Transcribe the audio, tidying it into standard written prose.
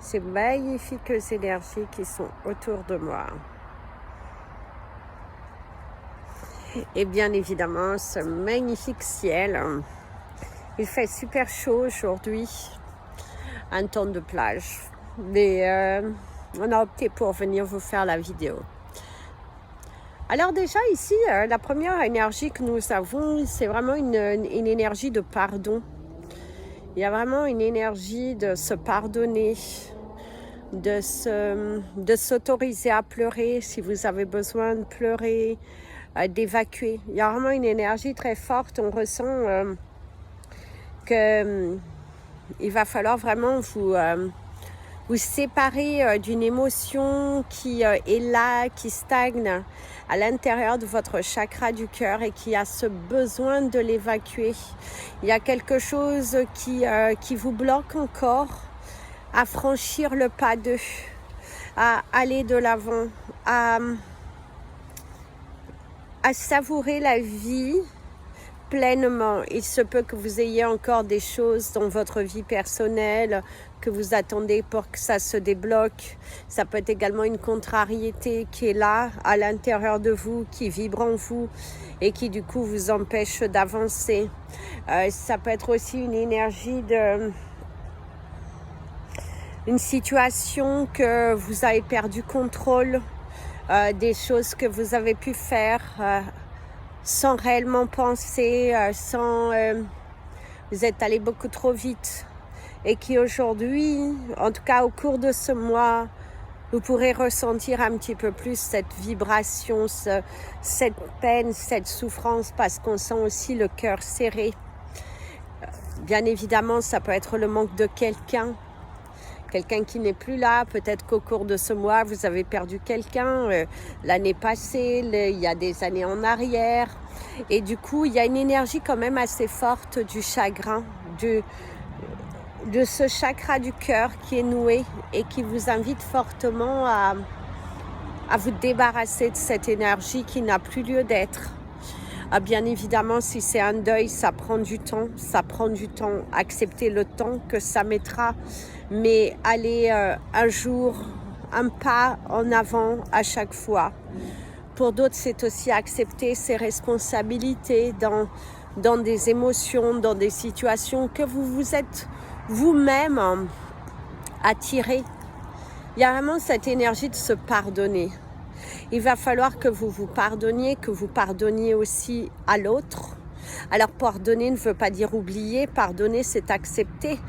ces magnifiques énergies qui sont autour de moi. Et bien évidemment, ce magnifique ciel. Il fait super chaud aujourd'hui, un temps de plage. Mais on a opté pour venir vous faire la vidéo. Alors déjà ici, la première énergie que nous avons, c'est vraiment une énergie de pardon. Il y a vraiment une énergie de se pardonner, de s'autoriser à pleurer si vous avez besoin de pleurer, d'évacuer. Il y a vraiment une énergie très forte. On ressent qu'il va falloir vraiment vous séparer d'une émotion qui est là, qui stagne à l'intérieur de votre chakra du cœur et qui a ce besoin de l'évacuer. Il y a quelque chose qui vous bloque encore à franchir le pas 2, à aller de l'avant, à savourer la vie pleinement. Il se peut que vous ayez encore des choses dans votre vie personnelle que vous attendez pour que ça se débloque. Ça peut être également une contrariété qui est là, à l'intérieur de vous, qui vibre en vous et qui du coup vous empêche d'avancer. Ça peut être aussi une énergie une situation que vous avez perdu contrôle, des choses que vous avez pu faire sans réellement penser, vous êtes allé beaucoup trop vite et qui aujourd'hui, en tout cas au cours de ce mois, vous pourrez ressentir un petit peu plus cette vibration, cette peine, cette souffrance, parce qu'on sent aussi le cœur serré. Bien évidemment, ça peut être le manque de quelqu'un qui n'est plus là. Peut-être qu'au cours de ce mois, vous avez perdu quelqu'un l'année passée, il y a des années en arrière. Et du coup, il y a une énergie quand même assez forte du chagrin, de ce chakra du cœur qui est noué et qui vous invite fortement à vous débarrasser de cette énergie qui n'a plus lieu d'être. Bien évidemment, si c'est un deuil, ça prend du temps. Accepter le temps que ça mettra, mais aller un jour, un pas en avant à chaque fois. Pour d'autres, c'est aussi accepter ses responsabilités dans des émotions, dans des situations que vous vous êtes vous-même attiré. Il y a vraiment cette énergie de se pardonner. Il va falloir que vous vous pardonniez, que vous pardonniez aussi à l'autre. Alors pardonner ne veut pas dire oublier, pardonner c'est accepter.